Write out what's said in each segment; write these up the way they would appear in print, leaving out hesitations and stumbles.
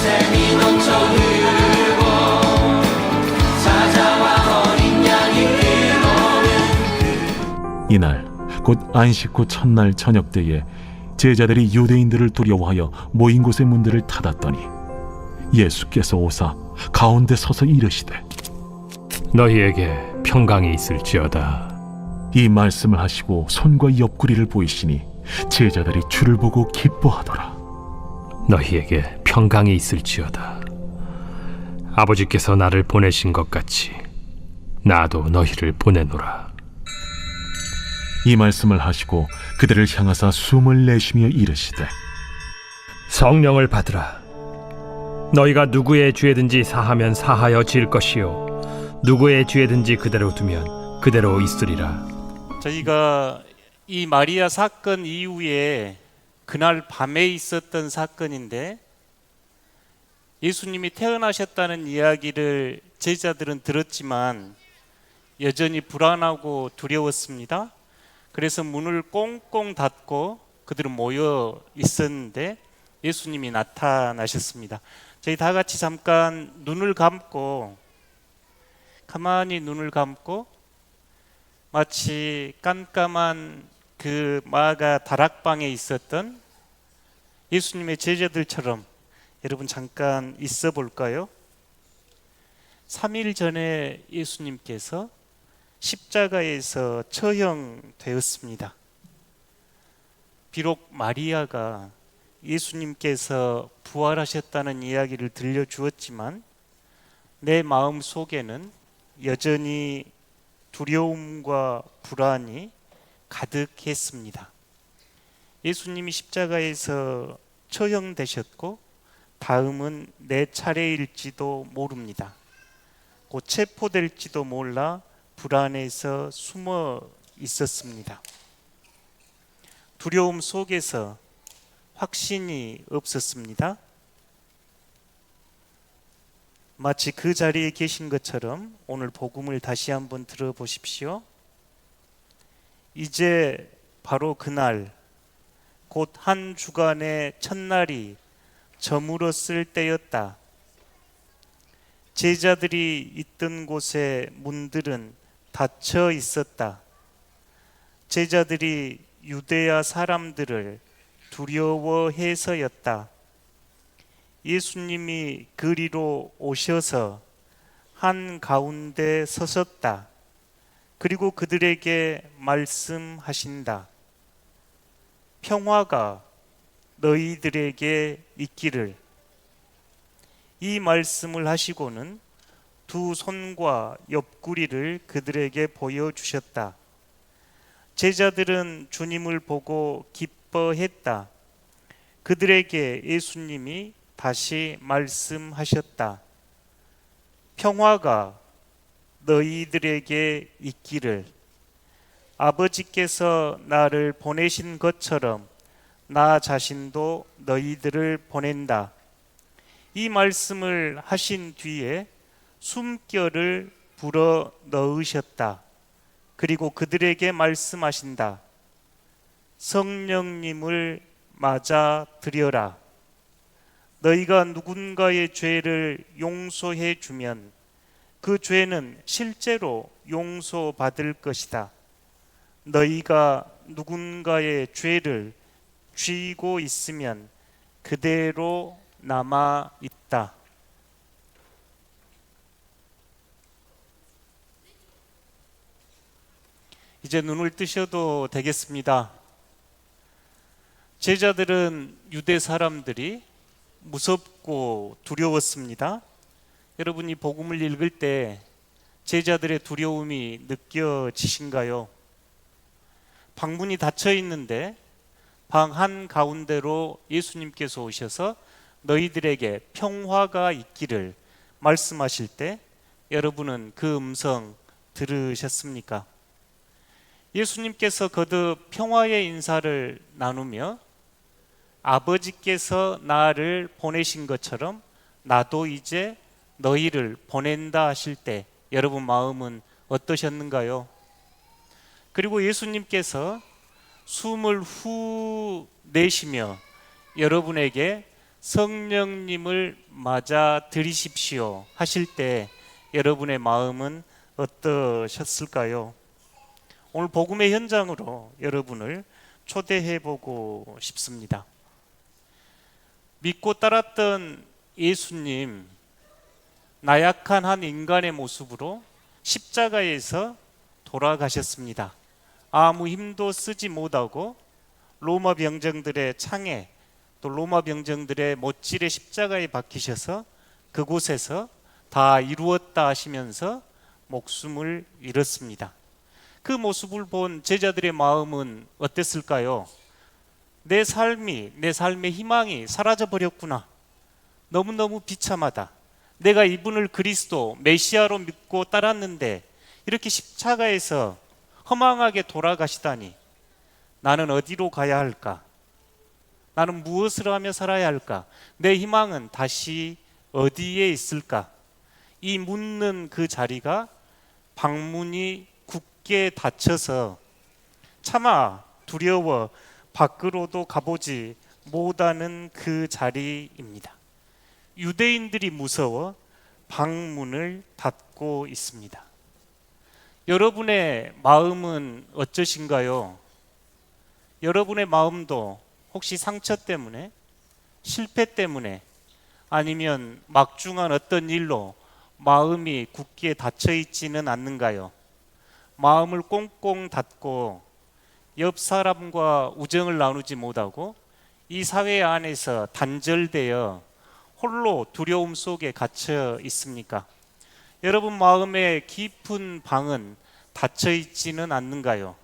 샘이 넘쳐 흐르고 사자와 어린 양이 뛰노는 이날 곧 안식 후 첫날 저녁 때에 제자들이 유대인들을 두려워하여 모인 곳의 문들을 닫았더니 예수께서 오사 가운데 서서 이르시되 너희에게 평강이 있을지어다. 이 말씀을 하시고 손과 옆구리를 보이시니 제자들이 주를 보고 기뻐하더라. 너희에게 평강이 있을지어다. 아버지께서 나를 보내신 것 같이 나도 너희를 보내노라. 이 말씀을 하시고 그들을 향하사 숨을 내쉬며 이르시되 성령을 받으라. 너희가 누구의 죄든지 사하면 사하여 질 것이요 누구의 죄든지 그대로 두면 그대로 있으리라. 저희가 이 마리아 사건 이후에 그날 밤에 있었던 사건인데 예수님이 태어나셨다는 이야기를 제자들은 들었지만 여전히 불안하고 두려웠습니다. 그래서 문을 꽁꽁 닫고 그들은 모여 있었는데 예수님이 나타나셨습니다. 저희 다 같이 잠깐 가만히 눈을 감고 마치 깜깜한 그 마가 다락방에 있었던 예수님의 제자들처럼 여러분 잠깐 있어 볼까요? 3일 전에 예수님께서 십자가에서 처형되었습니다. 비록 마리아가 예수님께서 부활하셨다는 이야기를 들려주었지만 내 마음 속에는 여전히 두려움과 불안이 가득했습니다. 예수님이 십자가에서 처형되셨고 다음은 내 차례일지도 모릅니다. 곧 체포될지도 몰라 불안해서 숨어 있었습니다. 두려움 속에서 확신이 없었습니다. 마치 그 자리에 계신 것처럼 오늘 복음을 다시 한번 들어보십시오. 이제 바로 그날 곧 한 주간의 첫날이 저물었을 때였다. 제자들이 있던 곳의 문들은 닫혀 있었다. 제자들이 유대야 사람들을 두려워해서였다. 예수님이 그리로 오셔서 한 가운데 서셨다. 그리고 그들에게 말씀하신다. 평화가 너희들에게 있기를. 이 말씀을 하시고는 두 손과 옆구리를 그들에게 보여주셨다. 제자들은 주님을 보고 기뻐했다. 그들에게 예수님이 다시 말씀하셨다. 평화가 너희들에게 있기를. 아버지께서 나를 보내신 것처럼 나 자신도 너희들을 보낸다. 이 말씀을 하신 뒤에 숨결을 불어 넣으셨다. 그리고 그들에게 말씀하신다. 성령님을 맞아 들여라. 너희가 누군가의 죄를 용서해 주면 그 죄는 실제로 용서받을 것이다. 너희가 누군가의 죄를 쥐고 있으면 그대로 남아 있다. 이제 눈을 뜨셔도 되겠습니다. 제자들은 유대 사람들이 무섭고 두려웠습니다. 여러분이 복음을 읽을 때 제자들의 두려움이 느껴지신가요? 방문이 닫혀 있는데 방 한 가운데로 예수님께서 오셔서 너희들에게 평화가 있기를 말씀하실 때 여러분은 그 음성 들으셨습니까? 예수님께서 거듭 평화의 인사를 나누며 아버지께서 나를 보내신 것처럼 나도 이제 너희를 보낸다 하실 때 여러분 마음은 어떠셨는가요? 그리고 예수님께서 숨을 후 내쉬며 여러분에게 성령님을 맞아 들이십시오 하실 때 여러분의 마음은 어떠셨을까요? 오늘 복음의 현장으로 여러분을 초대해 보고 싶습니다. 믿고 따랐던 예수님, 나약한 한 인간의 모습으로 십자가에서 돌아가셨습니다. 아무 힘도 쓰지 못하고 로마 병정들의 창에 또 로마 병정들의 못질의 십자가에 박히셔서 그곳에서 다 이루었다 하시면서 목숨을 잃었습니다. 그 모습을 본 제자들의 마음은 어땠을까요? 내 삶의 희망이 사라져 버렸구나. 너무너무 비참하다. 내가 이분을 그리스도 메시아로 믿고 따랐는데 이렇게 십자가에서 허망하게 돌아가시다니, 나는 어디로 가야 할까? 나는 무엇을 하며 살아야 할까? 내 희망은 다시 어디에 있을까? 이 묻는 그 자리가 방문이 굳게 닫혀서 차마 두려워 밖으로도 가보지 못하는 그 자리입니다. 유대인들이 무서워 방문을 닫고 있습니다. 여러분의 마음은 어떠신가요? 여러분의 마음도 혹시 상처 때문에, 실패 때문에, 아니면 막중한 어떤 일로 마음이 굳게 닫혀 있지는 않는가요? 마음을 꽁꽁 닫고 옆 사람과 우정을 나누지 못하고 이 사회 안에서 단절되어 홀로 두려움 속에 갇혀 있습니까? 여러분 마음의 깊은 방은 닫혀 있지는 않는가요?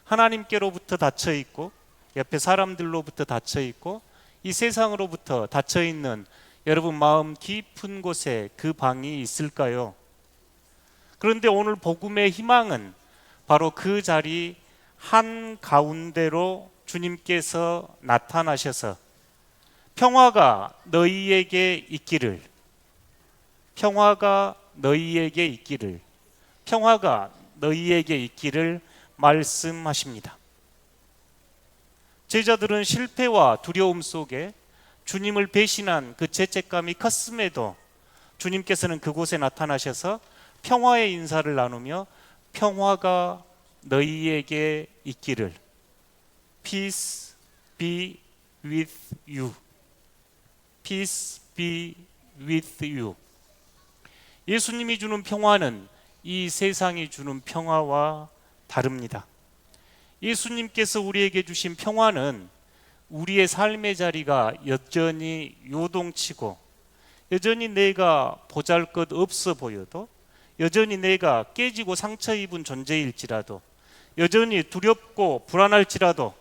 하나님께로부터 닫혀 있고 옆에 사람들로부터 닫혀 있고 이 세상으로부터 닫혀 있는 여러분 마음 깊은 곳에 그 방이 있을까요? 그런데 오늘 복음의 희망은 바로 그 자리 한 가운데로 주님께서 나타나셔서 평화가 너희에게 있기를, 평화가 너희에게 있기를, 평화가 너희에게 있기를 말씀하십니다. 제자들은 실패와 두려움 속에 주님을 배신한 그 죄책감이 컸음에도 주님께서는 그곳에 나타나셔서 평화의 인사를 나누며 평화가 너희에게 있기를, Peace be with you, Peace be with you. 예수님이 주는 평화는 이 세상이 주는 평화와 다릅니다. 예수님께서 우리에게 주신 평화는 우리의 삶의 자리가 여전히 요동치고 여전히 내가 보잘것없어 보여도, 여전히 내가 깨지고 상처 입은 존재일지라도, 여전히 두렵고 불안할지라도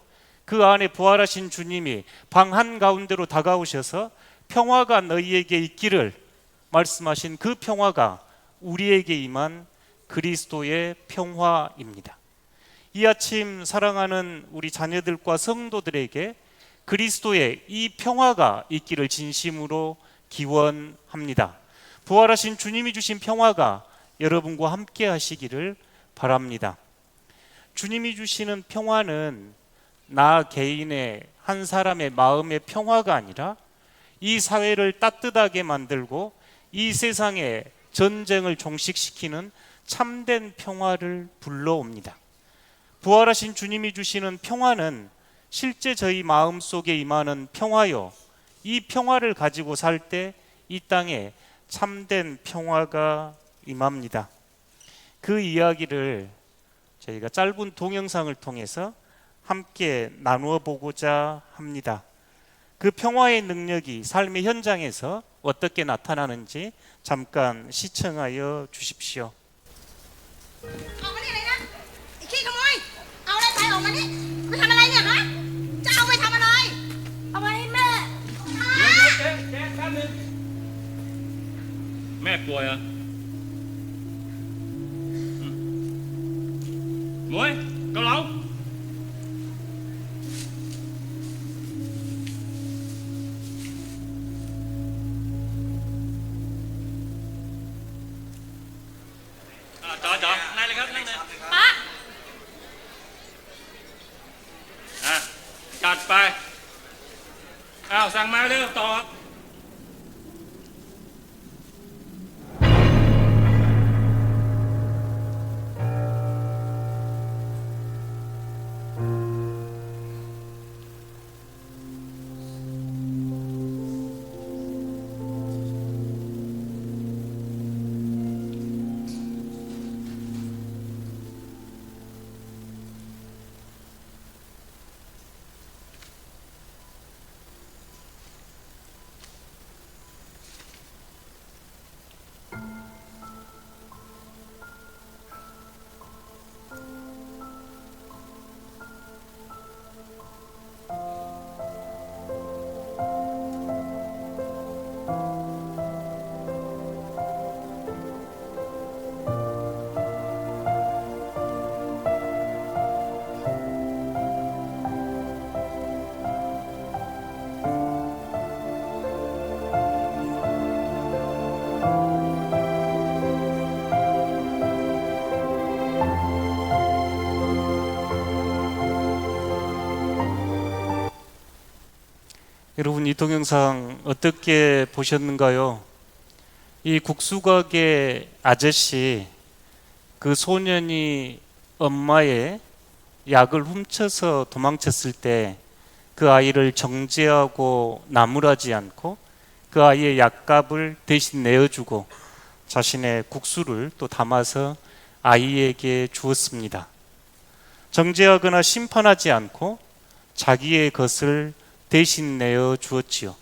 그 안에 부활하신 주님이 방 한가운데로 다가오셔서 평화가 너희에게 있기를 말씀하신 그 평화가 우리에게 임한 그리스도의 평화입니다. 이 아침 사랑하는 우리 자녀들과 성도들에게 그리스도의 이 평화가 있기를 진심으로 기원합니다. 부활하신 주님이 주신 평화가 여러분과 함께 하시기를 바랍니다. 주님이 주시는 평화는 나 개인의 한 사람의 마음의 평화가 아니라 이 사회를 따뜻하게 만들고 이 세상에 전쟁을 종식시키는 참된 평화를 불러옵니다. 부활하신 주님이 주시는 평화는 실제 저희 마음속에 임하는 평화요, 이 평화를 가지고 살 때 이 땅에 참된 평화가 임합니다. 그 이야기를 저희가 짧은 동영상을 통해서 함께 나누어 보고자 합니다. 그 평화의 능력이 삶의 현장에서 어떻게 나타나는지 잠깐 시청하여 주십시오. ออกมานี่เลยนะไอ้ขี้ขโมยเอาอะไรไปออกมานี่ไปทำอะไรเนี่ยฮะจะเอาไปทำอะไรเอาไปให้แม่ แม่ป่วยเหรอหมวยเกาเหลาจอนั่งเลยครับนั่งเลย ป๊า จัดไปอ้าวสั่งมาเร็วต่อ 여러분 이 동영상 어떻게 보셨는가요? 이 국수가게 아저씨, 그 소년이 엄마의 약을 훔쳐서 도망쳤을 때 그 아이를 정죄하고 나무라지 않고 그 아이의 약값을 대신 내어주고 자신의 국수를 또 담아서 아이에게 주었습니다. 정죄하거나 심판하지 않고 자기의 것을 대신 내어 주었지요.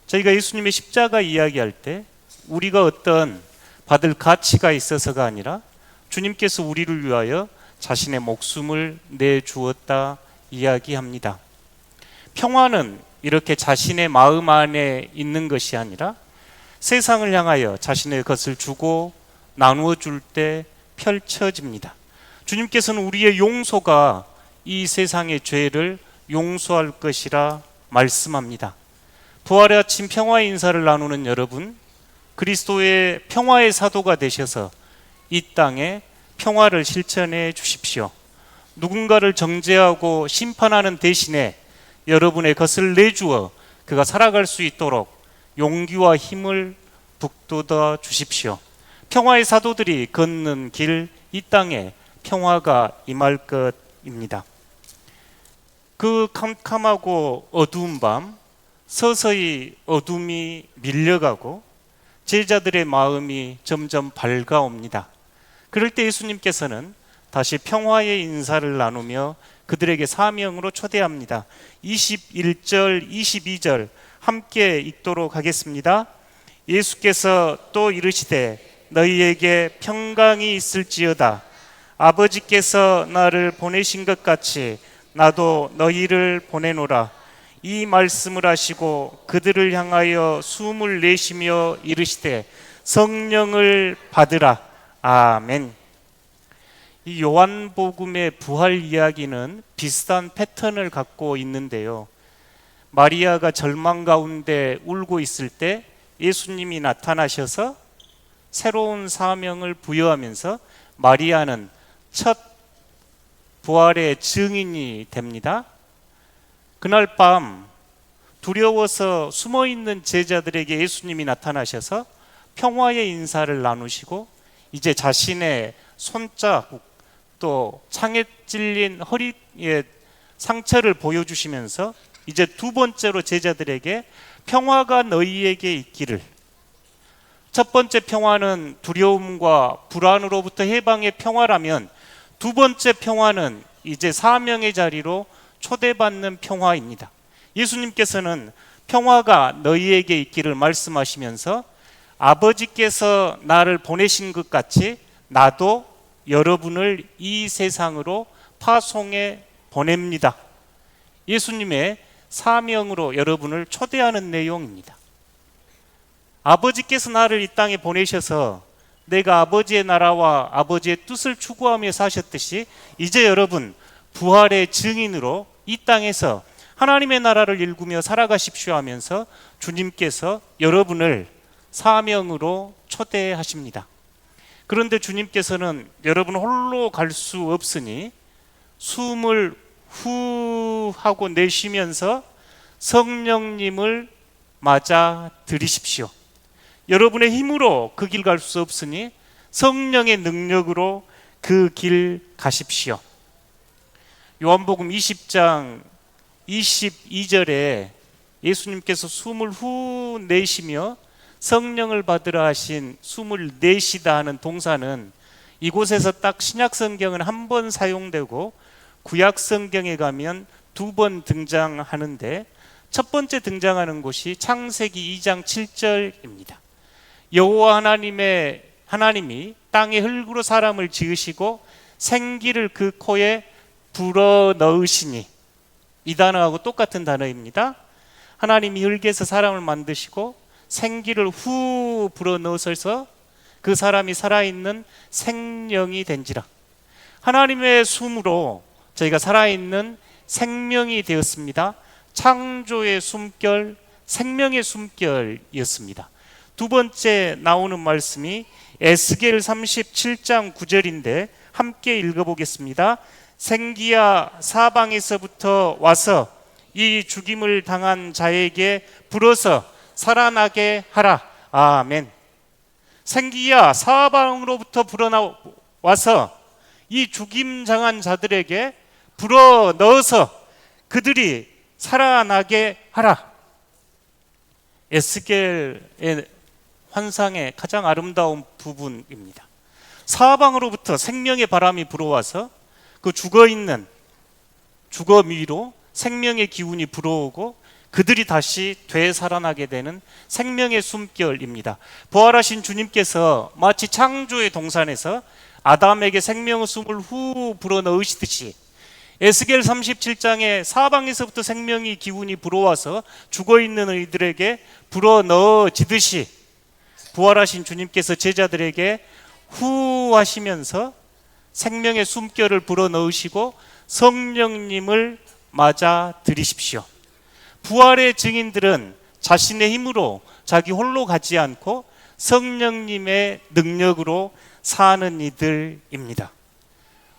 저희가 예수님의 십자가 이야기할 때 우리가 어떤 받을 가치가 있어서가 아니라 주님께서 우리를 위하여 자신의 목숨을 내주었다 이야기합니다. 평화는 이렇게 자신의 마음 안에 있는 것이 아니라 세상을 향하여 자신의 것을 주고 나누어 줄 때 펼쳐집니다. 주님께서는 우리의 용서가 이 세상의 죄를 용서할 것이라 말씀합니다. 부활의 아침 평화의 인사를 나누는 여러분, 그리스도의 평화의 사도가 되셔서 이 땅에 평화를 실천해 주십시오. 누군가를 정죄하고 심판하는 대신에 여러분의 것을 내주어 그가 살아갈 수 있도록 용기와 힘을 북돋아 주십시오. 평화의 사도들이 걷는 길, 이 땅에 평화가 임할 것입니다. 그 캄캄하고 어두운 밤, 서서히 어둠이 밀려가고 제자들의 마음이 점점 밝아옵니다. 그럴 때 예수님께서는 다시 평화의 인사를 나누며 그들에게 사명으로 초대합니다. 21절, 22절 함께 읽도록 하겠습니다. 예수께서 또 이르시되 너희에게 평강이 있을지어다. 아버지께서 나를 보내신 것 같이 나도 너희를 보내노라. 이 말씀을 하시고 그들을 향하여 숨을 내쉬며 이르시되 성령을 받으라. 아멘. 이 요한복음의 부활 이야기는 비슷한 패턴을 갖고 있는데요. 마리아가 절망 가운데 울고 있을 때 예수님이 나타나셔서 새로운 사명을 부여하면서 마리아는 첫 부활의 증인이 됩니다. 그날 밤 두려워서 숨어있는 제자들에게 예수님이 나타나셔서 평화의 인사를 나누시고 이제 자신의 손자국 또 창에 찔린 허리에 상처를 보여주시면서 이제 두 번째로 제자들에게 평화가 너희에게 있기를. 첫 번째 평화는 두려움과 불안으로부터 해방의 평화라면 두 번째 평화는 이제 사명의 자리로 초대받는 평화입니다. 예수님께서는 평화가 너희에게 있기를 말씀하시면서 아버지께서 나를 보내신 것 같이 나도 여러분을 이 세상으로 파송해 보냅니다. 예수님의 사명으로 여러분을 초대하는 내용입니다. 아버지께서 나를 이 땅에 보내셔서 내가 아버지의 나라와 아버지의 뜻을 추구하며 사셨듯이 이제 여러분 부활의 증인으로 이 땅에서 하나님의 나라를 일구며 살아가십시오 하면서 주님께서 여러분을 사명으로 초대하십니다. 그런데 주님께서는 여러분 홀로 갈 수 없으니 숨을 후 하고 내쉬면서 성령님을 맞아 들이십시오. 여러분의 힘으로 그 길 갈 수 없으니 성령의 능력으로 그 길 가십시오. 요한복음 20장 22절에 예수님께서 숨을 후 내쉬며 성령을 받으라 하신 숨을 내쉬다 하는 동사는 이곳에서 딱 신약 성경은 한 번 사용되고 구약 성경에 가면 두 번 등장하는데 첫 번째 등장하는 곳이 창세기 2장 7절입니다. 여호와 하나님이 땅에 흙으로 사람을 지으시고 생기를 그 코에 불어 넣으시니, 이 단어하고 똑같은 단어입니다. 하나님이 흙에서 사람을 만드시고 생기를 후 불어 넣으셔서 그 사람이 살아있는 생명이 된지라. 하나님의 숨으로 저희가 살아있는 생명이 되었습니다. 창조의 숨결, 생명의 숨결이었습니다. 두 번째 나오는 말씀이 에스겔 37장 9절인데 함께 읽어보겠습니다. 생기야 사방에서부터 와서 이 죽임을 당한 자에게 불어서 살아나게 하라. 아멘. 생기야 사방으로부터 불어나와서 이 죽임 당한 자들에게 불어 넣어서 그들이 살아나게 하라. 에스겔의 환상의 가장 아름다운 부분입니다. 사방으로부터 생명의 바람이 불어와서 그 죽어있는 주검 위로 생명의 기운이 불어오고 그들이 다시 되살아나게 되는 생명의 숨결입니다. 부활하신 주님께서 마치 창조의 동산에서 아담에게 생명의 숨을 후 불어넣으시듯이 에스겔 37장에 사방에서부터 생명의 기운이 불어와서 죽어있는 이들에게 불어넣어지듯이 부활하신 주님께서 제자들에게 후 하시면서 생명의 숨결을 불어넣으시고 성령님을 맞아 들이십시오. 부활의 증인들은 자신의 힘으로 자기 홀로 가지 않고 성령님의 능력으로 사는 이들입니다.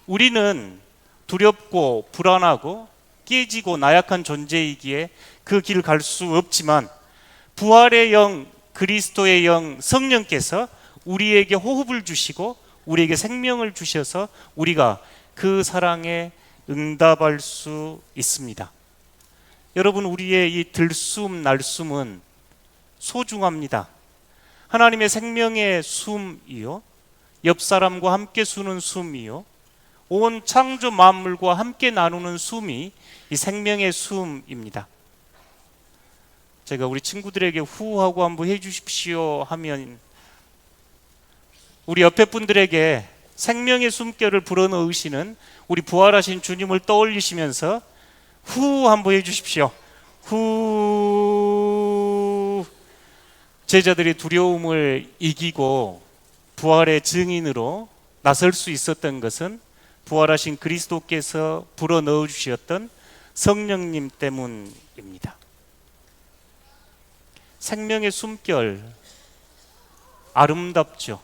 우리는 두렵고 불안하고 깨지고 나약한 존재이기에 그 길 갈 수 없지만 부활의 영, 그리스도의 영, 성령께서 우리에게 호흡을 주시고 우리에게 생명을 주셔서 우리가 그 사랑에 응답할 수 있습니다. 여러분, 우리의 이 들숨 날숨은 소중합니다. 하나님의 생명의 숨이요, 옆 사람과 함께 수는 숨이요, 온 창조 만물과 함께 나누는 숨이 이 생명의 숨입니다. 제가 우리 친구들에게 후하고 한번 해주십시오 하면 우리 옆에 분들에게 생명의 숨결을 불어넣으시는 우리 부활하신 주님을 떠올리시면서 후 한번 해주십시오. 후. 제자들이 두려움을 이기고 부활의 증인으로 나설 수 있었던 것은 부활하신 그리스도께서 불어넣어 주셨던 성령님 때문입니다. 생명의 숨결 아름답죠.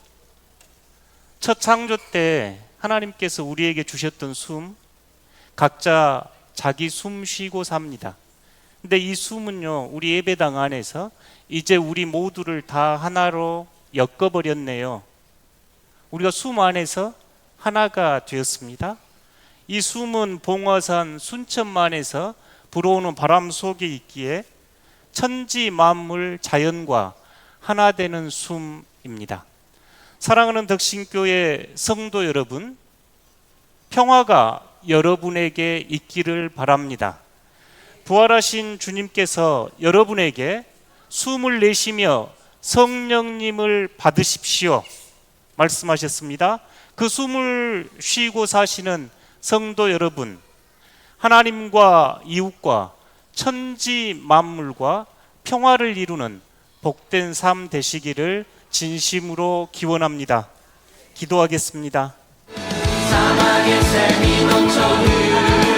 첫 창조 때 하나님께서 우리에게 주셨던 숨, 각자 자기 숨 쉬고 삽니다. 근데 이 숨은요, 우리 예배당 안에서 이제 우리 모두를 다 하나로 엮어버렸네요. 우리가 숨 안에서 하나가 되었습니다. 이 숨은 봉화산 순천만에서 불어오는 바람 속에 있기에 천지 만물 자연과 하나 되는 숨입니다. 사랑하는 덕신교회 성도 여러분, 평화가 여러분에게 있기를 바랍니다. 부활하신 주님께서 여러분에게 숨을 내쉬며 성령님을 받으십시오 말씀하셨습니다. 그 숨을 쉬고 사시는 성도 여러분, 하나님과 이웃과 천지 만물과 평화를 이루는 복된 삶 되시기를 진심으로 기원합니다. 기도하겠습니다. 사막의 샘이 넘쳐 흐르고